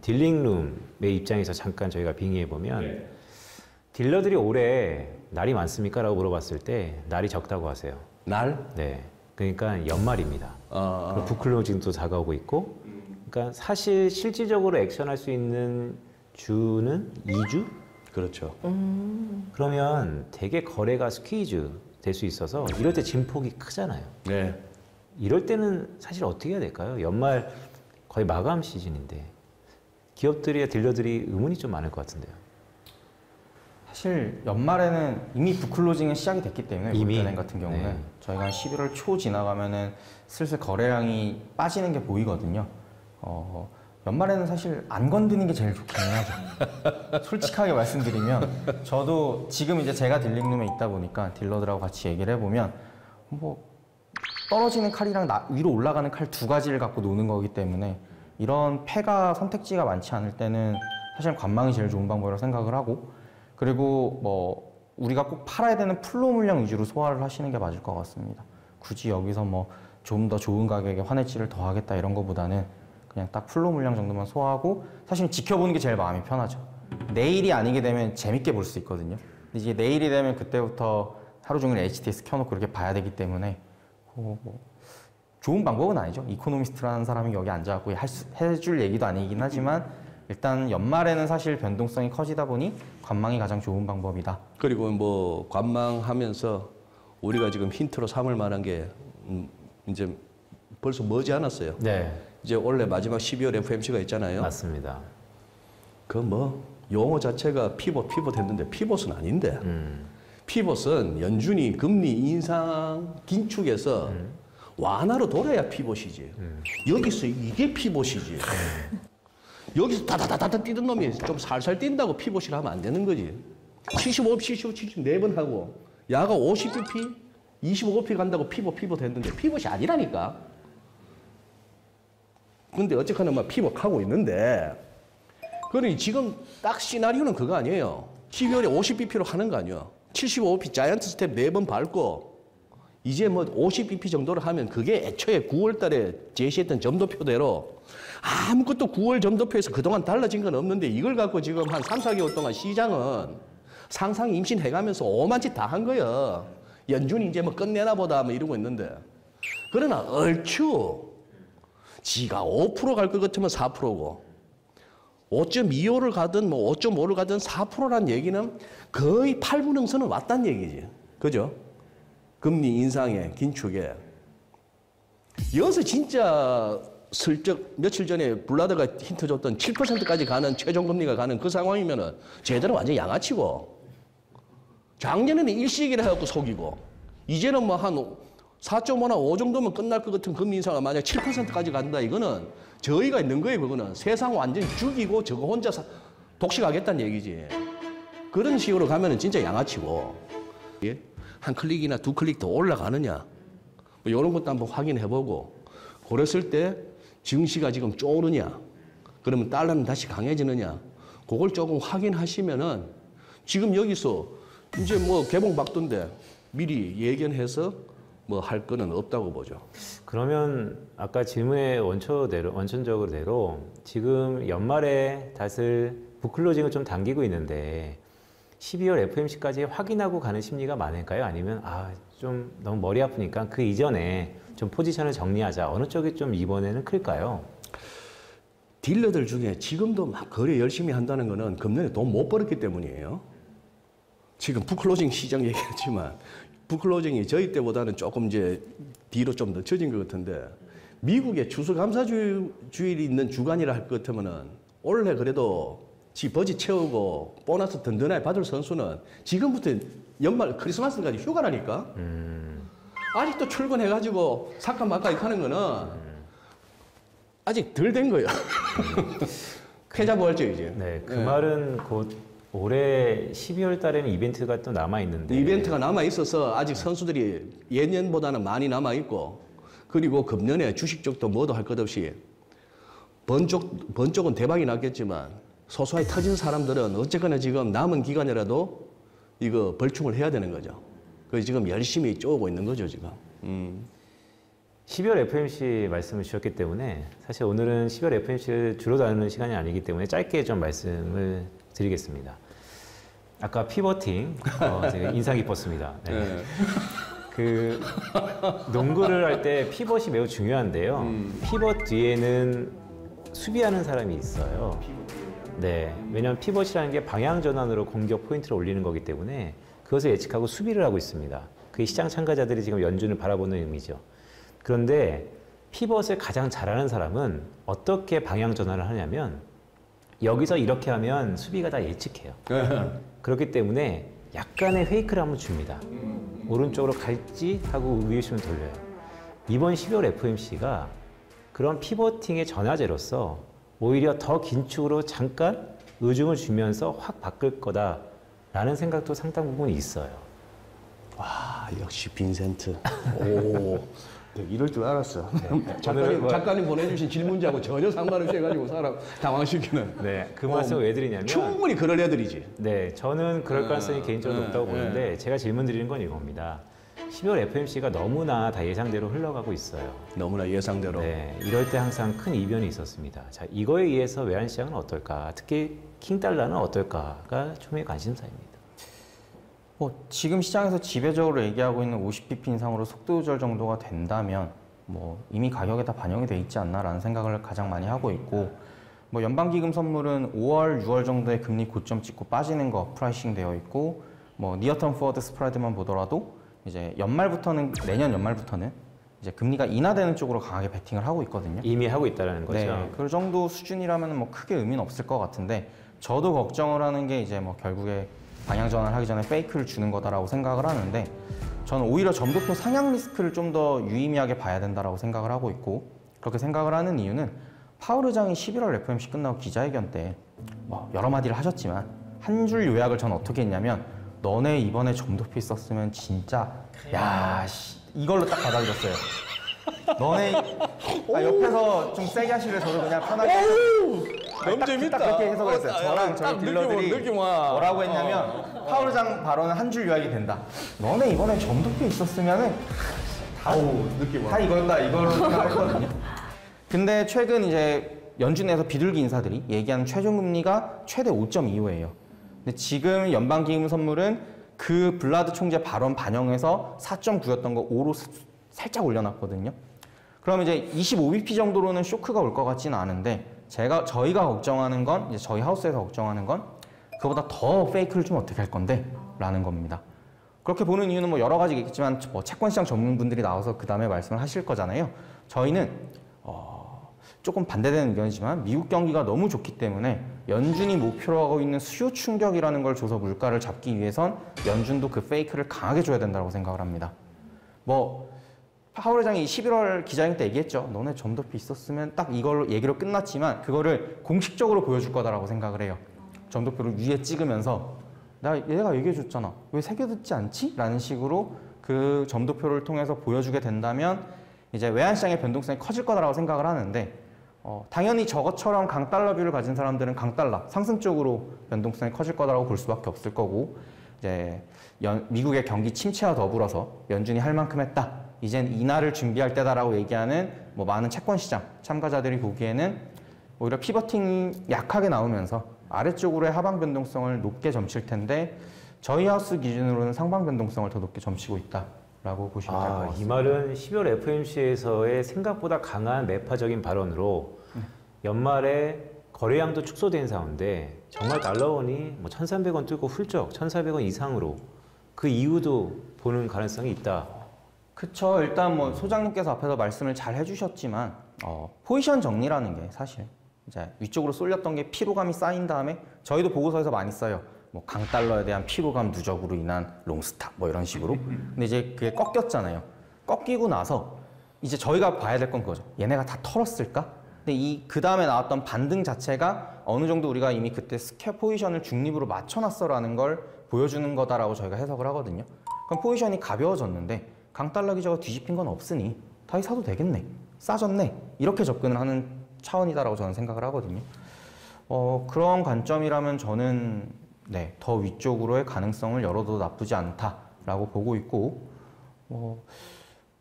딜링룸의 입장에서 잠깐 저희가 빙의해보면 딜러들이 올해 날이 많습니까? 라고 물어봤을 때 날이 적다고 하세요. 날? 네. 그러니까 연말입니다. 북클로징도 다가오고 있고 그러니까 사실 실질적으로 액션할 수 있는 주는 2주? 그렇죠. 그러면 되게 거래가 스퀴즈 될 수 있어서 이럴 때 진폭이 크잖아요. 네. 이럴 때는 사실 어떻게 해야 될까요? 연말 거의 마감 시즌인데 기업들이나 딜러들이 의문이 좀 많을 것 같은데요. 사실 연말에는 이미 북클로징은 시작이 됐기 때문에 이미? 롯데은행 같은 경우는 네. 저희가 한 11월 초 지나가면은 슬슬 거래량이 빠지는 게 보이거든요. 연말에는 사실 안 건드는 게 제일 좋긴 하죠. 솔직하게 말씀드리면 저도 지금 이제 제가 딜링룸에 있다 보니까 딜러들하고 같이 얘기를 해보면 뭐 떨어지는 칼이랑 위로 올라가는 칼 두 가지를 갖고 노는 거기 때문에 이런 패가 선택지가 많지 않을 때는 사실 관망이 제일 좋은 방법이라고 생각을 하고 그리고 뭐 우리가 꼭 팔아야 되는 플로우 물량 위주로 소화를 하시는 게 맞을 것 같습니다. 굳이 여기서 뭐 좀 더 좋은 가격에 환해지를 더 하겠다 이런 거보다는 그냥 딱 플로우 물량 정도만 소화하고 사실 지켜보는 게 제일 마음이 편하죠. 내일이 아니게 되면 재밌게 볼 수 있거든요. 근데 이제 내일이 되면 그때부터 하루 종일 HTS 켜놓고 그렇게 봐야 되기 때문에 뭐 좋은 방법은 아니죠. 이코노미스트라는 사람이 여기 앉아갖고 해줄 얘기도 아니긴 하지만 일단 연말에는 사실 변동성이 커지다 보니 관망이 가장 좋은 방법이다. 그리고 뭐 관망하면서 우리가 지금 힌트로 삼을 만한 게 이제 벌써 머지 않았어요. 네. 이제 원래 마지막 12월 FOMC가 있잖아요. 맞습니다. 그 뭐 용어 자체가 피봇 했는데 피봇은 아닌데 피봇은 연준이 금리 인상 긴축에서 완화로 돌아야 피봇이지. 여기서 이게 피봇이지. 여기서 다다다다 뛰던 놈이 좀 살살 뛴다고 피봇이라 하면 안 되는 거지. 75, 4번 하고 야가 50bp, 25bp 간다고 피봇 했는데 피봇이 아니라니까. 근데 어쨌거나 막 피봇하고 있는데 그러니 지금 딱 시나리오는 그거 아니에요. 12월에 50bp로 하는 거 아니에요. 75bp 자이언트 스텝 4번 밟고 이제 뭐 50bp 정도로 하면 그게 애초에 9월 달에 제시했던 점도표대로 아무것도 9월 점도표에서 그동안 달라진 건 없는데 이걸 갖고 지금 한 3, 4개월 동안 시장은 상상 임신해가면서 오만 짓 다 한 거야. 연준이 이제 뭐 끝내나 보다 뭐 이러고 있는데 그러나 얼추 지가 5% 갈 것 같으면 4%고 5.25를 가든 뭐 5.5를 가든 4%란 얘기는 거의 8분응선은 왔단 얘기지. 그죠? 금리 인상에 긴축에. 여기서 진짜 슬쩍 며칠 전에 블라드가 힌트 줬던 7%까지 가는 최종금리가 가는 그 상황이면은 쟤들은 완전 양아치고 작년에는 일시기를 해갖고 속이고 이제는 뭐 한 4.5나 5 정도면 끝날 것 같은 금리 인상을 만약 7%까지 간다 이거는 저희가 있는 거예요. 그거는 세상 완전히 죽이고 저거 혼자 독식하겠다는 얘기지. 그런 식으로 가면은 진짜 양아치고 한 클릭이나 두 클릭 더 올라가느냐 뭐 이런 것도 한번 확인해보고 그랬을 때 증시가 지금 쪼르냐 그러면 달러는 다시 강해지느냐 그걸 조금 확인하시면은 지금 여기서 이제 뭐 개봉 박도인데 미리 예견해서 뭐 할 거는 없다고 보죠. 그러면 아까 질문의 원천적으로 지금 연말에 다들 북클로징을 좀 당기고 있는데 12월 FOMC까지 확인하고 가는 심리가 많을까요? 아니면 좀 너무 머리 아프니까 그 이전에 좀 포지션을 정리하자. 어느 쪽이 좀 이번에는 클까요? 딜러들 중에 지금도 막 거래 열심히 한다는 거는 금년에 돈 못 벌었기 때문이에요. 지금 북클로징 시장 얘기했지만 북클로징이 저희 때보다는 조금 이제 뒤로 좀 늦춰진 것 같은데 미국의 추수감사주일이 있는 주간이라 할 것 같으면은 올해 그래도 지 버짓 채우고 보너스 든든하게 받을 선수는 지금부터 연말 크리스마스까지 휴가라니까. 아직도 출근해가지고 사카 마카 하는 거는 아직 덜 된 거예요. 패자부활적이지. 네, 그 말은 곧 올해 12월 달에는 이벤트가 또 남아있는데 이벤트가 남아있어서 아직 선수들이 예년보다는 많이 남아있고 그리고 금년에 주식 쪽도 뭐도 할 것 없이 번쪽은 대박이 났겠지만 소소하게 터진 사람들은 어쨌거나 지금 남은 기간이라도 이거 벌충을 해야 되는 거죠. 그래서 지금 열심히 쪼고 있는 거죠, 지금. 12월 FOMC 말씀을 주셨기 때문에 사실 오늘은 12월 FOMC를 주로 다루는 시간이 아니기 때문에 짧게 좀 말씀을 드리겠습니다. 아까 피버팅 제가 인상 깊었습니다. 네. 그 농구를 할 때 피벗이 매우 중요한데요. 피벗 뒤에는 수비하는 사람이 있어요. 네, 왜냐하면 피벗이라는 게 방향 전환으로 공격 포인트를 올리는 거기 때문에 그것을 예측하고 수비를 하고 있습니다. 그게 시장 참가자들이 지금 연준을 바라보는 의미죠. 그런데 피벗을 가장 잘하는 사람은 어떻게 방향 전환을 하냐면 여기서 이렇게 하면 수비가 다 예측해요. 그렇기 때문에 약간의 페이크를 한번 줍니다. 오른쪽으로 갈지 하고 의구심을 돌려요. 이번 12월 FOMC가 그런 피버팅의 전화제로서 오히려 더 긴축으로 잠깐 의중을 주면서 확 바꿀 거다라는 생각도 상당 부분 있어요. 와, 역시 빈센트. 오, 네, 이럴 줄 알았어. 네. 작가님 보내주신 질문지하고 전혀 상관없이 해가지고 사람 당황시키는. 네, 그 말씀을 왜 드리냐면 충분히 그럴 애들이지. 네, 저는 그럴 가능성이 개인적으로 높다고 보는데 제가 질문 드리는 건 이겁니다. 12월 FOMC가 너무나 다 예상대로 흘러가고 있어요. 너무나 예상대로. 네, 이럴 때 항상 큰 이변이 있었습니다. 자, 이거에 의해서 외환시장은 어떨까? 특히 킹달러는 어떨까가 초미의 관심사입니다. 지금 시장에서 지배적으로 얘기하고 있는 50bp 인상으로 속도 조절 정도가 된다면 이미 가격에 다 반영이 돼 있지 않나라는 생각을 가장 많이 하고 있고 연방기금 선물은 5월, 6월 정도에 금리 고점 찍고 빠지는 거 프라이싱 되어 있고 니어텀 포워드 스프레드만 보더라도 이제 내년 연말부터는 이제 금리가 인하되는 쪽으로 강하게 베팅을 하고 있거든요. 이미 하고 있다는 거죠. 네, 그 정도 수준이라면 크게 의미는 없을 것 같은데 저도 걱정을 하는 게 이제 결국에 방향 전환을 하기 전에 페이크를 주는 거다라고 생각을 하는데 저는 오히려 점도표 상향 리스크를 좀 더 유의미하게 봐야 된다라고 생각을 하고 있고 그렇게 생각을 하는 이유는 파월 의장이 11월 FOMC 끝나고 기자회견 때 여러 마디를 하셨지만 한 줄 요약을 저는 어떻게 했냐면 너네 이번에 점도표 있었으면 진짜 이걸로 딱 받아들였어요. 너네 옆에서 좀 세게 하시길래 저도 그냥 편하게 너무 재밌다. 딱 그렇게 해석을 했어요. 저랑 저희 딜러들이 뭐라고 했냐면 파월 의장 발언은 한 줄 요약이 된다. 너네 이번에 점도표 있었으면은 다 이거였다 이걸로 생각했거든요. 근데 최근 이제 연준에서 비둘기 인사들이 얘기하는 최종금리가 최대 5.25예요. 근데 지금 연방기금 선물은 그 블라드 총재 발언 반영해서 4.9였던 거 5로 살짝 올려놨거든요. 그럼 이제 25bp 정도로는 쇼크가 올 것 같지는 않은데 저희가 걱정하는 건 이제 저희 하우스에서 걱정하는 건 그보다 더 페이크를 좀 어떻게 할 건데 라는 겁니다. 그렇게 보는 이유는 여러 가지 있겠지만 채권시장 전문분들이 나와서 그 다음에 말씀을 하실 거잖아요. 저희는 조금 반대되는 의견이지만 미국 경기가 너무 좋기 때문에 연준이 목표로 하고 있는 수요 충격이라는 걸 줘서 물가를 잡기 위해선 연준도 그 페이크를 강하게 줘야 된다고 생각을 합니다. 파월 의장이 11월 기자회견 때 얘기했죠. 너네 점도표 있었으면 딱 이걸로 얘기로 끝났지만 그거를 공식적으로 보여줄 거다라고 생각을 해요. 점도표를 위에 찍으면서 얘가 얘기해 줬잖아. 왜 새겨듣지 않지? 라는 식으로 그 점도표를 통해서 보여주게 된다면 이제 외환시장의 변동성이 커질 거다라고 생각을 하는데 당연히 저것처럼 강달러뷰를 가진 사람들은 강달러 상승 쪽으로 변동성이 커질 거다라고 볼 수밖에 없을 거고 이제 미국의 경기 침체와 더불어서 연준이 할 만큼 했다. 이젠 인하를 준비할 때다라고 얘기하는 많은 채권시장 참가자들이 보기에는 오히려 피버팅이 약하게 나오면서 아래쪽으로의 하방 변동성을 높게 점칠 텐데 저희 하우스 기준으로는 상방 변동성을 더 높게 점치고 있다라고 보시면 될 것 같습니다. 이 말은 12월 FOMC에서의 생각보다 강한 매파적인 발언으로 연말에 거래량도 축소된 상황인데 정말 달러원이 1,300원 뚫고 훌쩍 1,400원 이상으로 그 이유도 보는 가능성이 있다. 그쵸. 일단 소장님께서 앞에서 말씀을 잘 해주셨지만 포지션 정리라는 게 사실 이제 위쪽으로 쏠렸던 게 피로감이 쌓인 다음에 저희도 보고서에서 많이 써요. 강달러에 대한 피로감 누적으로 인한 롱스탑 이런 식으로. 근데 이제 그게 꺾였잖아요. 꺾이고 나서 이제 저희가 봐야 될 건 그거죠. 얘네가 다 털었을까? 근데 그 다음에 나왔던 반등 자체가 어느 정도 우리가 이미 그때 스퀘어 포지션을 중립으로 맞춰놨어라는 걸 보여주는 거다라고 저희가 해석을 하거든요. 그럼 포지션이 가벼워졌는데 강달러 기저가 뒤집힌 건 없으니 다시 사도 되겠네. 싸졌네. 이렇게 접근을 하는 차원이다라고 저는 생각을 하거든요. 그런 관점이라면 저는 더 위쪽으로의 가능성을 열어도 나쁘지 않다라고 보고 있고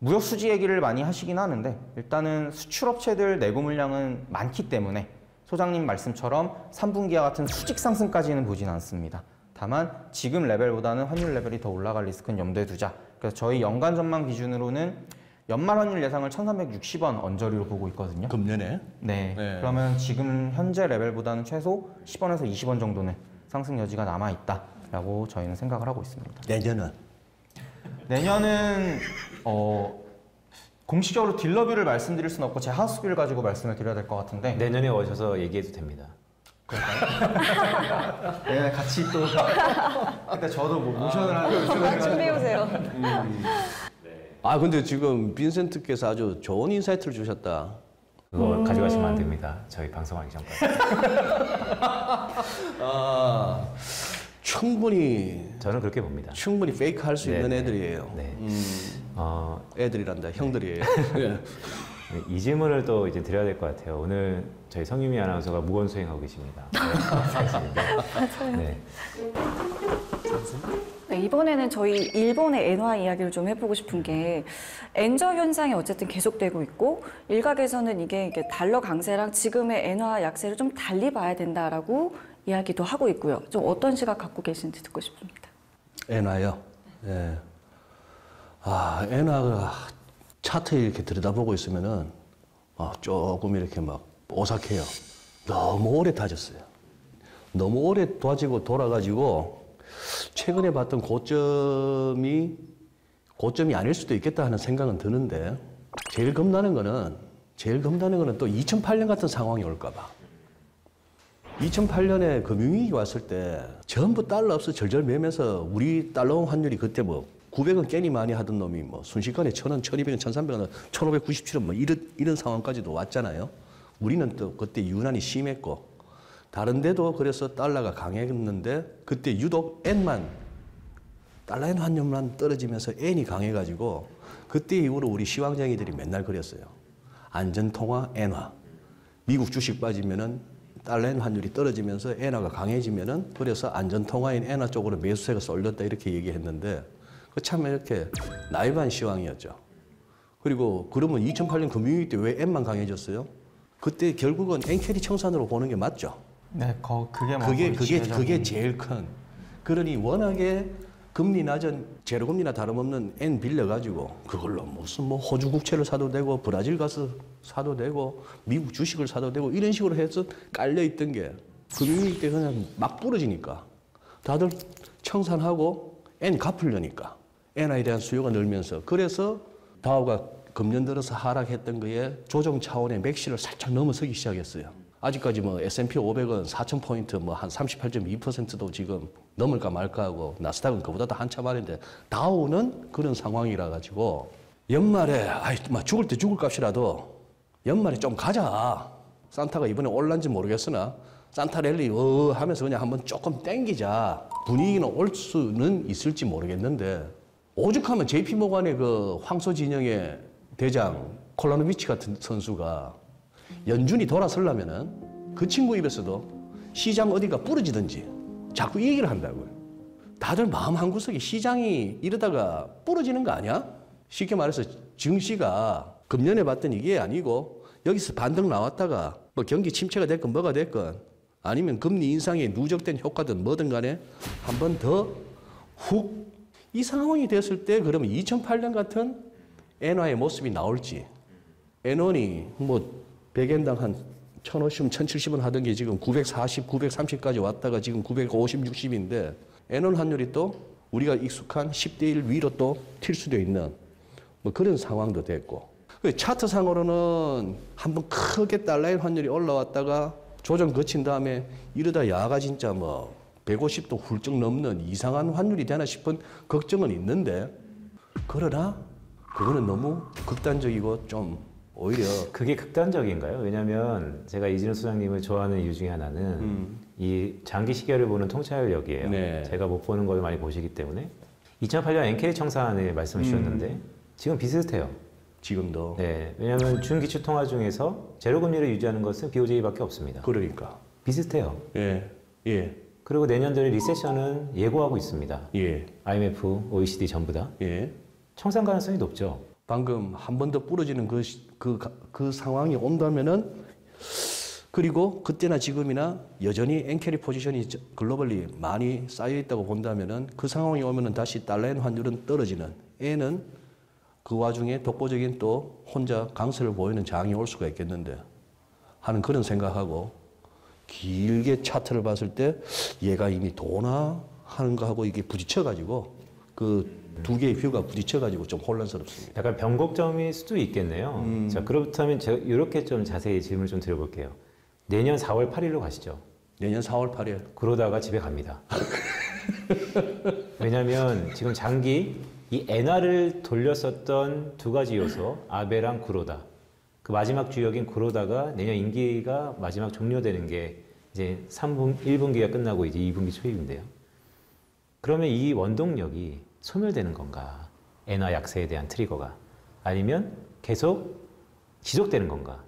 무역 수지 얘기를 많이 하시긴 하는데 일단은 수출업체들 내고 물량은 많기 때문에 소장님 말씀처럼 3분기와 같은 수직 상승까지는 보진 않습니다. 다만 지금 레벨보다는 환율 레벨이 더 올라갈 리스크는 염두에 두자. 그래서 저희 연간 전망 기준으로는 연말 환율 예상을 1,360원 언저리로 보고 있거든요. 금년에. 네. 네. 그러면 지금 현재 레벨보다는 최소 10원에서 20원 정도는 상승 여지가 남아 있다라고 저희는 생각을 하고 있습니다. 내년은 내년은 공식적으로 딜러뷰를 말씀드릴 수는 없고 제 하우스뷰를 가지고 말씀을 드려야 될 것 같은데 내년에 오셔서 얘기해도 됩니다. 네, 같이 또 그때 저도 뭐 모션을 하는 준비해오세요. 아 근데 지금 빈센트께서 아주 좋은 인사이트를 주셨다. 그거 가져가시면 안 됩니다. 저희 방송하기 전까지. 아 충분히 저는 그렇게 봅니다. 페이크 할 수 네, 있는 네. 애들이에요. 네. 애들이란다. 형들이에요. 예. 이 질문을 또 이제 드려야 될 것 같아요. 오늘 저희 성유미 아나운서가 무건 수행하고 계십니다. 맞아요. 네. 네, 이번에는 저희 일본의 엔화 이야기를 좀 해보고 싶은 게 엔저 현상이 어쨌든 계속되고 있고 일각에서는 이게 달러 강세랑 지금의 엔화 약세를 좀 달리 봐야 된다라고 이야기도 하고 있고요. 좀 어떤 시각 갖고 계신지 듣고 싶습니다. 엔화요. 예. 아 엔화가 차트 이렇게 들여다보고 있으면은 조금 이렇게 막 오싹해요. 너무 오래 다졌어요. 너무 오래 다지고 돌아가지고 최근에 봤던 고점이 아닐 수도 있겠다 하는 생각은 드는데 제일 겁나는 거는 또 2008년 같은 상황이 올까 봐. 2008년에 금융위기 왔을 때 전부 달러 없어 절절 매면서 우리 달러 환율이 그때 뭐 900원 깨니 많이 하던 놈이 뭐 순식간에 1,000원, 1,200원, 1,300원, 1,597원 뭐 이런 상황까지도 왔잖아요. 우리는 또 그때 유난히 심했고 다른 데도 그래서 달러가 강했는데 그때 유독 달러엔 환율만 떨어지면서 엔이 강해가지고 그때 이후로 우리 시황쟁이들이 맨날 그랬어요. 안전통화 엔화. 미국 주식 빠지면은 달러엔 환율이 떨어지면서 엔화가 강해지면은 그래서 안전통화인 엔화 쪽으로 매수세가 쏠렸다 이렇게 얘기했는데 그 참 이렇게 나이브한 시황이었죠. 그리고 그러면 2008년 금융위기 때 왜 엔만 강해졌어요? 그때 결국은 엔캐리 청산으로 보는 게 맞죠. 네, 그게 뭐 그게 제일 큰. 그러니 워낙에 금리 낮은 제로금리나 다름없는 엔 빌려가지고 그걸로 무슨 뭐 호주 국채를 사도 되고 브라질 가스 사도 되고 미국 주식을 사도 되고 이런 식으로 해서 깔려 있던 게 금융위기 때 그냥 막 부러지니까 다들 청산하고 엔 갚으려니까 엔화에 대한 수요가 늘면서 그래서 다우가 금년 들어서 하락했던 거에 조정 차원의 맥시를 살짝 넘어서기 시작했어요. 아직까지 뭐 S&P 500은 4,000포인트 뭐 한 38.2%도 지금 넘을까 말까 하고 나스닥은 그보다도 한참 아래인데 다우는 그런 상황이라 가지고 연말에 죽을 때 죽을 값이라도 연말에 좀 가자. 산타가 이번에 올란지 모르겠으나 산타 랠리 하면서 그냥 한번 조금 땡기자. 분위기는 올 수는 있을지 모르겠는데 오죽하면 JP 모간의 그 황소 진영의 대장 콜라노비치 같은 선수가 연준이 돌아서려면은 그 친구 입에서도 시장 어디가 부러지든지 자꾸 이 얘기를 한다고요. 다들 마음 한구석에 시장이 이러다가 부러지는 거 아니야? 쉽게 말해서 증시가 금년에 봤던 이게 아니고 여기서 반등 나왔다가 뭐 경기 침체가 됐건 뭐가 됐건 아니면 금리 인상에 누적된 효과든 뭐든 간에 한 번 더 훅 이 상황이 됐을 때 그러면 2008년 같은 엔화의 모습이 나올지 엔원이 뭐 100엔당 한 1,050원, 1,070원 하던 게 지금 940, 930까지 왔다가 지금 950, 60인데 엔원 환율이 또 우리가 익숙한 10대 1 위로 또 튈 수도 있는 뭐 그런 상황도 됐고 차트상으로는 한번 크게 달러의 환율이 올라왔다가 조정 거친 다음에 이러다 야가 진짜 뭐 150도 훌쩍 넘는 이상한 환율이 되나 싶은 걱정은 있는데 그러나 그거는 너무 극단적이고 좀 오히려 그게 극단적인가요? 왜냐하면 제가 이진우 소장님을 좋아하는 이유 중에 하나는 이 장기 시계를 보는 통찰력이에요. 네. 제가 못 보는 걸 많이 보시기 때문에 2008년 NK 청산을 말씀을 주셨는데 지금 비슷해요. 지금도 네, 왜냐하면 준기축 통화 중에서 제로 금리를 유지하는 것은 BOJ밖에 없습니다. 그러니까 비슷해요. 예. 그리고 내년도에 리세션은 예고하고 있습니다. 예. IMF, OECD 전부 다 예. 청산 가능성이 높죠. 방금 한 번 더 부러지는 그 상황이 온다면은, 그리고 그때나 지금이나 여전히 엔캐리 포지션이 글로벌리 많이 쌓여 있다고 본다면은 그 상황이 오면은 다시 달러엔 환율은 떨어지는, N은 그 와중에 독보적인 또 혼자 강세를 보이는 장이 올 수가 있겠는데 하는 그런 생각하고, 길게 차트를 봤을 때 얘가 이미 도나 하는 거하고 이게 부딪혀가지고 그 두 개의 뷰가 부딪혀가지고 좀 혼란스럽습니다. 약간 변곡점일 수도 있겠네요. 자, 그렇다면 제가 이렇게 좀 자세히 질문을 좀 드려볼게요. 내년 4월 8일로 가시죠. 내년 4월 8일. 그러다가 집에 갑니다. 왜냐하면 지금 장기 이 엔화를 돌렸었던 두 가지 요소, 아베랑 구로다. 그 마지막 주역인 구로다가 내년 임기가 마지막 종료되는 게 이제 1분기가 끝나고 이제 2분기 초입인데요. 그러면 이 원동력이 소멸되는 건가? 엔화 약세에 대한 트리거가. 아니면 계속 지속되는 건가?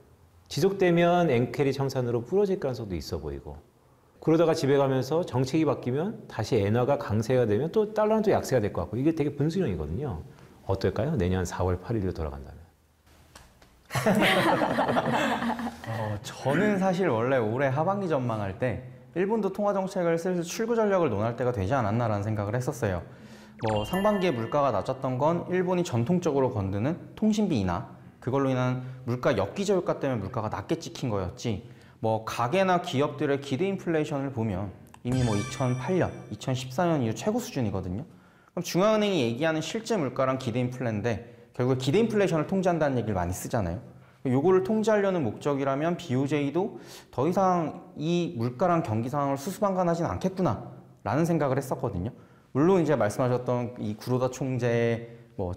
지속되면 엔캐리 청산으로 부러질 가능성도 있어 보이고, 그러다가 집에 가면서 정책이 바뀌면 다시 엔화가 강세가 되면 또 달러는 또 약세가 될 것 같고, 이게 되게 분수령이거든요. 어떨까요? 내년 4월 8일로 돌아간다면. 저는 사실 원래 올해 하반기 전망할 때 일본도 통화 정책을 슬슬 출구 전략을 논할 때가 되지 않았나라는 생각을 했었어요. 상반기에 물가가 낮았던 건 일본이 전통적으로 건드는 통신비 인하, 그걸로 인한 물가 엽기적 효과 때문에 물가가 낮게 찍힌 거였지, 가계나 기업들의 기대 인플레이션을 보면 이미 2008년, 2014년 이후 최고 수준이거든요. 그럼 중앙은행이 얘기하는 실제 물가랑 기대 인플레인데 결국에 기대 인플레이션을 통제한다는 얘기를 많이 쓰잖아요. 요거를 통제하려는 목적이라면 BOJ도 더 이상 이 물가랑 경기 상황을 수수방관하지는 않겠구나 라는 생각을 했었거든요. 물론 이제 말씀하셨던 이 구로다 총재의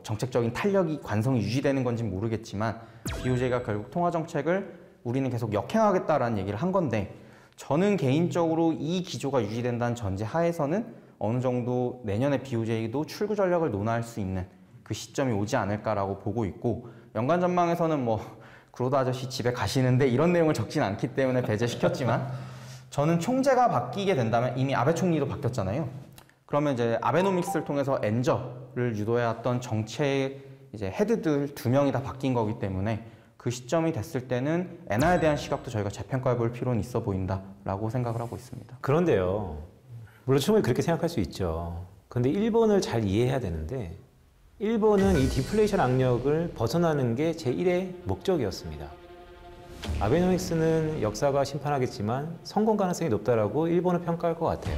정책적인 탄력이 관성이 유지되는 건지는 모르겠지만 BOJ가 결국 통화 정책을 우리는 계속 역행하겠다라는 얘기를 한 건데, 저는 개인적으로 이 기조가 유지된다는 전제 하에서는 어느 정도 내년에 BOJ도 출구 전략을 논할 수 있는 그 시점이 오지 않을까라고 보고 있고, 연간 전망에서는 구로다 아저씨 집에 가시는데 이런 내용을 적진 않기 때문에 배제시켰지만, 저는 총재가 바뀌게 된다면, 이미 아베 총리도 바뀌었잖아요. 그러면 이제 아베노믹스를 통해서 엔저를 유도해왔던 정책 이제 헤드들 2명이 다 바뀐 거기 때문에 그 시점이 됐을 때는 엔화에 대한 시각도 저희가 재평가해 볼 필요는 있어 보인다라고 생각을 하고 있습니다. 그런데요, 물론 충분히 그렇게 생각할 수 있죠. 근데 일본을 잘 이해해야 되는데, 일본은 이 디플레이션 악력을 벗어나는 게 제1의 목적이었습니다. 아베노믹스는 역사가 심판하겠지만 성공 가능성이 높다라고 일본은 평가할 것 같아요.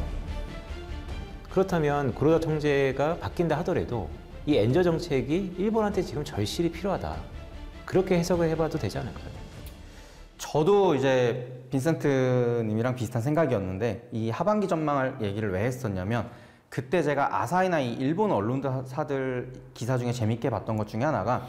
그렇다면 구로다 총재가 바뀐다 하더라도 이 엔저 정책이 일본한테 지금 절실히 필요하다, 그렇게 해석을 해봐도 되지 않을까요? 저도 이제 빈센트 님이랑 비슷한 생각이었는데, 이 하반기 전망을 얘기를 왜 했었냐면, 그때 제가 아사히나 이 일본 언론사들 기사 중에 재밌게 봤던 것 중에 하나가,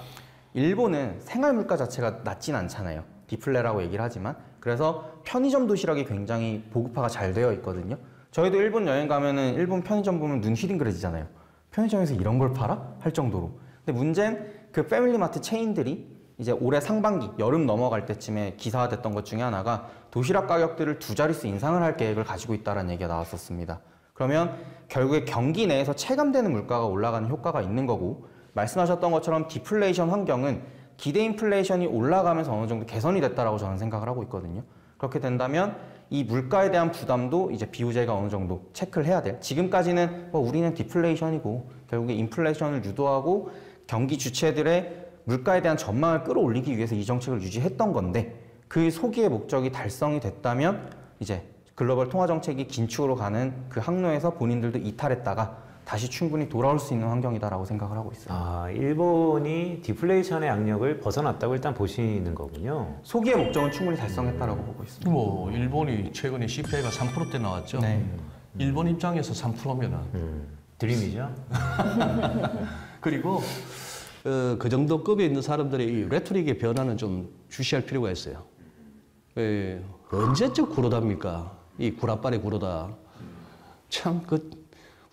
일본은 생활 물가 자체가 낮진 않잖아요. 디플레라고 얘기를 하지만. 그래서 편의점 도시락이 굉장히 보급화가 잘 되어 있거든요. 저희도 일본 여행 가면은 일본 편의점 보면 눈 휘둥그레지잖아요. 편의점에서 이런 걸 팔아? 할 정도로. 근데 문제는 그 패밀리마트 체인들이 이제 올해 상반기, 여름 넘어갈 때쯤에 기사화됐던 것 중에 하나가 도시락 가격들을 2자릿수 인상을 할 계획을 가지고 있다는 얘기가 나왔었습니다. 그러면 결국에 경기 내에서 체감되는 물가가 올라가는 효과가 있는 거고, 말씀하셨던 것처럼 디플레이션 환경은 기대 인플레이션이 올라가면서 어느 정도 개선이 됐다라고 저는 생각을 하고 있거든요. 그렇게 된다면 이 물가에 대한 부담도 이제 BOJ가 어느 정도 체크를 해야 돼요. 지금까지는 우리는 디플레이션이고 결국에 인플레이션을 유도하고 경기 주체들의 물가에 대한 전망을 끌어올리기 위해서 이 정책을 유지했던 건데, 그 소기의 목적이 달성이 됐다면 이제 글로벌 통화 정책이 긴축으로 가는 그 항로에서 본인들도 이탈했다가 다시 충분히 돌아올 수 있는 환경이다라고 생각을 하고 있어요. 일본이 디플레이션의 악력을 벗어났다고 일단 보시는 거군요. 소기의 목적은 충분히 달성했다라고 보고 있습니다. 일본이 최근에 CPI가 3%대 나왔죠. 네. 일본 입장에서 3%면은 드림이죠. 그리고 그 정도 급에 있는 사람들의 이 레토릭의 변화는 좀 주시할 필요가 있어요. 언제적 구로답니까? 이 구라빨의 구로다. 참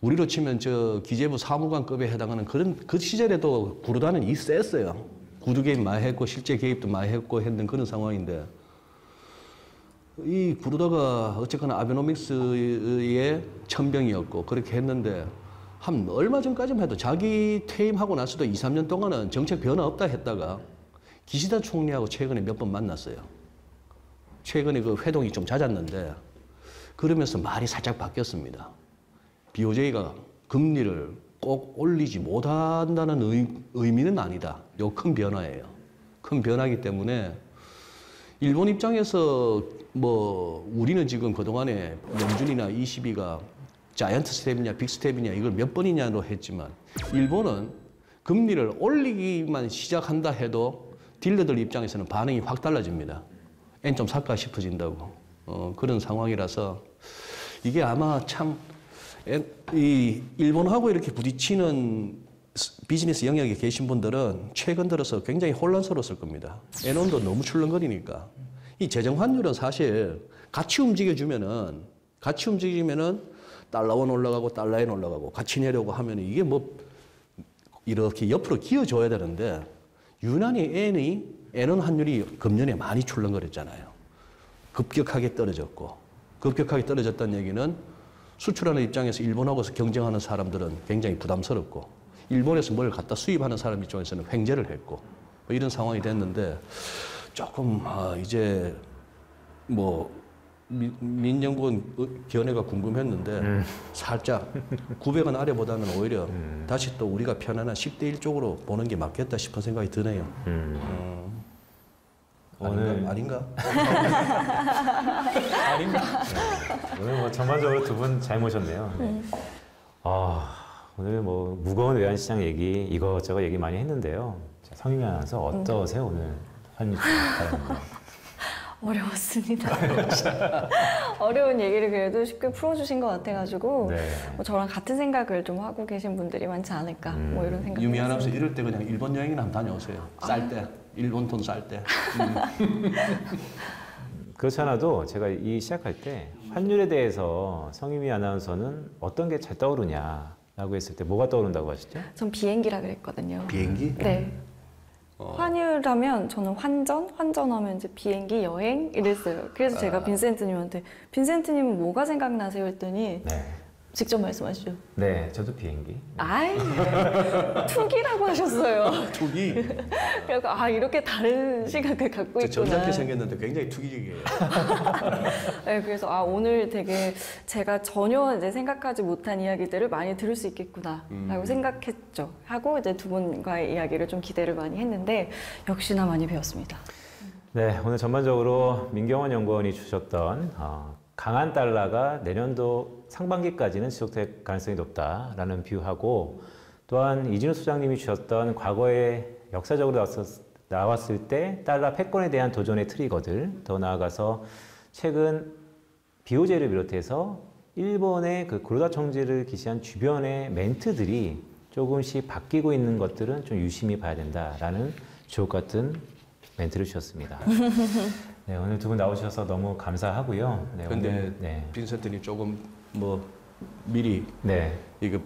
우리로 치면 기재부 사무관급에 해당하는 그 시절에도 구로다는 셌어요. 구두 개입 많이 했고 실제 개입도 많이 했고 했는 그런 상황인데, 이 구로다가 어쨌거나 아베노믹스의 천병이었고 그렇게 했는데, 한 얼마 전까지만 해도 자기 퇴임하고 나서도 2, 3년 동안은 정책 변화 없다 했다가 기시다 총리하고 최근에 몇 번 만났어요. 최근에 그 회동이 좀 잦았는데 그러면서 말이 살짝 바뀌었습니다. BOJ가 금리를 꼭 올리지 못한다는 의미는 아니다. 요 큰 변화예요. 큰 변화이기 때문에 일본 입장에서 뭐 우리는 지금 그동안에 연준이나 ECB가 자이언트 스텝이냐 빅 스텝이냐 이걸 몇 번이냐로 했지만 일본은 금리를 올리기만 시작한다 해도 딜러들 입장에서는 반응이 확 달라집니다. 엔 좀 살까 싶어진다고 그런 상황이라서 이게 아마 참 이 일본하고 이렇게 부딪히는 비즈니스 영역에 계신 분들은 최근 들어서 굉장히 혼란스러웠을 겁니다. 엔원도 너무 출렁거리니까. 이 재정 환율은 사실 같이 움직이면은 달러원 올라가고 달러엔 올라가고 같이 내려오고 하면 이게 뭐 이렇게 옆으로 기어줘야 되는데 유난히 엔은 환율이 금년에 많이 출렁거렸잖아요. 급격하게 떨어졌고 급격하게 떨어졌다는 얘기는 수출하는 입장에서 일본하고서 경쟁하는 사람들은 굉장히 부담스럽고 일본에서 뭘 갖다 수입하는 사람 입장에서는 횡재를 했고 뭐 이런 상황이 됐는데 조금 이제 뭐 민정부원 견해가 궁금했는데 살짝 900원 아래보다는 오히려 다시 또 우리가 편안한 10대 1 쪽으로 보는 게 맞겠다 싶은 생각이 드네요. 오늘 아닌가? 아닌가? 오늘 뭐 전반적으로 두 분 잘 모셨네요. 오늘 뭐 무거운 외환시장 얘기 이것저것 얘기 많이 했는데요. 성임이 아나운서 어떠세요 오늘 환율 바랍니다. 어려웠습니다. 어려운 얘기를 그래도 쉽게 풀어주신 것 같아가지고 네. 뭐 저랑 같은 생각을 좀 하고 계신 분들이 많지 않을까 뭐 이런 생각이 유미 아나운서 들었습니다. 이럴 때 그냥 일본 여행이나 한번 다녀오세요. 쌀 때. 일본 돈 쌀 때. 그렇지 않아도 제가 이 시작할 때 환율에 대해서 성임이 아나운서는 어떤 게 잘 떠오르냐라고 했을 때 뭐가 떠오른다고 하시죠? 전 비행기라 그랬거든요. 비행기? 네. 환율하면 저는 환전하면 이제 비행기, 여행 이랬어요. 그래서 제가 빈센트님한테 빈센트님은 뭐가 생각나세요? 했더니 네. 직접 말씀하시죠. 네, 저도 비행기. 아이, 투기라고 하셨어요. 투기. 그래서 이렇게 다른 시각을 갖고 있구나. 점잖게 생겼는데 굉장히 투기적이에요. 네, 그래서 오늘 되게 제가 전혀 이제 생각하지 못한 이야기들을 많이 들을 수 있겠구나라고 생각했죠. 하고 이제 두 분과의 이야기를 좀 기대를 많이 했는데 역시나 많이 배웠습니다. 네, 오늘 전반적으로 민경원 연구원이 주셨던 강한 달러가 내년도 상반기까지는 지속될 가능성이 높다라는 뷰하고 또한 이진우 소장님이 주셨던 과거에 역사적으로 나왔을 때 달러 패권에 대한 도전의 트리거들 더 나아가서 최근 BOJ를 비롯해서 일본의 그 구로다 총재를 기시한 주변의 멘트들이 조금씩 바뀌고 있는 것들은 좀 유심히 봐야 된다라는 주옥 같은 멘트를 주셨습니다. 네, 오늘 두 분 나오셔서 너무 감사하고요. 네, 근데 오늘, 네. 빈센트님 조금 뭐 미리 네. 이거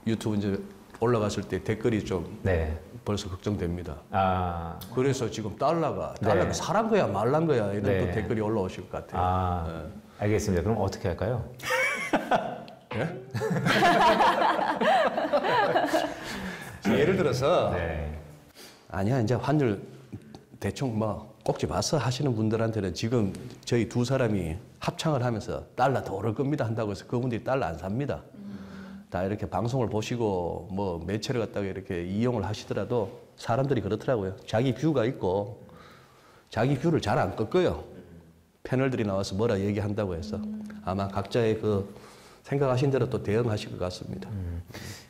유튜브 이제 올라갔을 때 댓글이 좀 네. 벌써 걱정됩니다. 아, 그래서 지금 달러가 네. 사란 거야 말란 거야 이런 네. 또 댓글이 올라오실 것 같아요. 네. 알겠습니다. 그럼 어떻게 할까요? 예를 들어서 네. 아니야 이제 환율 대충 뭐 꼭지 봤어 하시는 분들한테는 지금 저희 두 사람이 합창을 하면서 달러 더 오를 겁니다 한다고 해서 그분들이 달러 안 삽니다. 다 이렇게 방송을 보시고 뭐 매체를 갖다가 이렇게 이용을 하시더라도 사람들이 그렇더라고요. 자기 뷰가 있고 자기 뷰를 잘 안 꺾어요. 패널들이 나와서 뭐라 얘기한다고 해서 아마 각자의 그 생각하신 대로 또 대응하실 것 같습니다.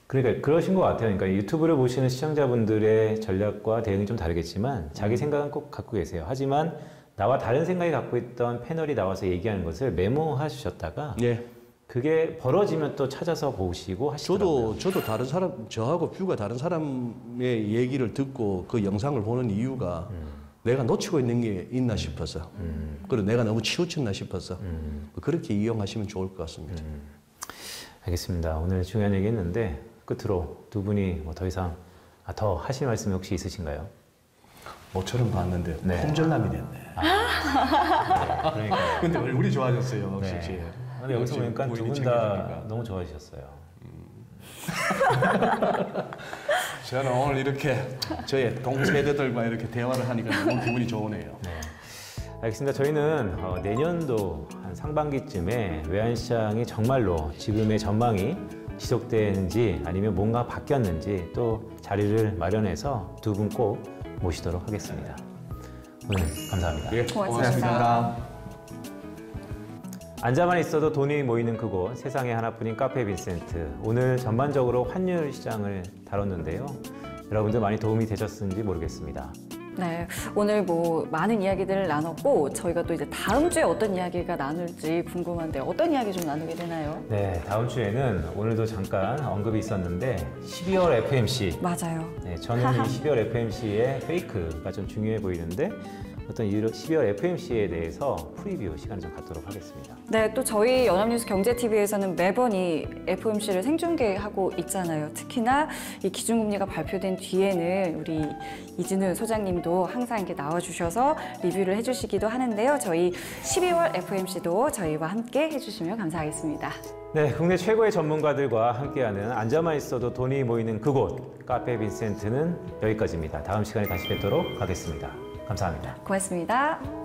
그러니까 그러신 것 같아요. 그러니까 유튜브를 보시는 시청자분들의 전략과 대응이 좀 다르겠지만 자기 생각은 꼭 갖고 계세요. 하지만 나와 다른 생각이 갖고 있던 패널이 나와서 얘기하는 것을 메모하셨다가 예. 그게 벌어지면 또 찾아서 보시고 하시더라고요. 저도 다른 사람 저하고 뷰가 다른 사람의 얘기를 듣고 그 영상을 보는 이유가 내가 놓치고 있는 게 있나 싶어서 그리고 내가 너무 치우쳤나 싶어서 그렇게 이용하시면 좋을 것 같습니다. 알겠습니다. 오늘 중요한 얘기 했는데 끝으로 두 분이 뭐 더 이상 더 하실 말씀이 혹시 있으신가요? 모처럼 봤는데 네. 폼절남이 됐네. 그러니까. 근데 얼굴이 좋아졌어요, 네. 확실히. 근데 여기서 지금 보니까 두 부인이 분 다 챙겨주니까. 너무 좋아지셨어요. 저는 오늘 이렇게 저의 동세대들과 이렇게 대화를 하니까 너무 기분이 좋으네요. 네. 알겠습니다. 저희는 내년도 한 상반기쯤에 외환시장이 정말로 지금의 전망이 지속되는지 아니면 뭔가 바뀌었는지 또 자리를 마련해서 두 분 꼭 모시도록 하겠습니다. 오늘 감사합니다. 예, 고맙습니다. 앉아만 있어도 돈이 모이는 그곳, 세상에 하나뿐인 카페 빈센트. 오늘 전반적으로 환율 시장을 다뤘는데요. 여러분들 많이 도움이 되셨는지 모르겠습니다. 네, 오늘 뭐 많은 이야기들을 나눴고 저희가 또 이제 다음 주에 어떤 이야기가 나눌지 궁금한데 어떤 이야기 좀 나누게 되나요? 네, 다음 주에는 오늘도 잠깐 언급이 있었는데 12월 FMC. 맞아요. 네, 저는 이 12월 FMC의 페이크가 좀 중요해 보이는데 어떤 12월 FMC에 대해서 프리뷰 시간을 좀 갖도록 하겠습니다. 네, 또 저희 연합뉴스 경제TV에서는 매번 이 FOMC를 생중계하고 있잖아요. 특히나 이 기준금리가 발표된 뒤에는 우리 이진우 소장님도 항상 이렇게 나와주셔서 리뷰를 해주시기도 하는데요. 저희 12월 FOMC도 저희와 함께 해주시면 감사하겠습니다. 네, 국내 최고의 전문가들과 함께하는 앉아만 있어도 돈이 모이는 그곳 카페 빈센트는 여기까지입니다. 다음 시간에 다시 뵙도록 하겠습니다. 감사합니다. 고맙습니다.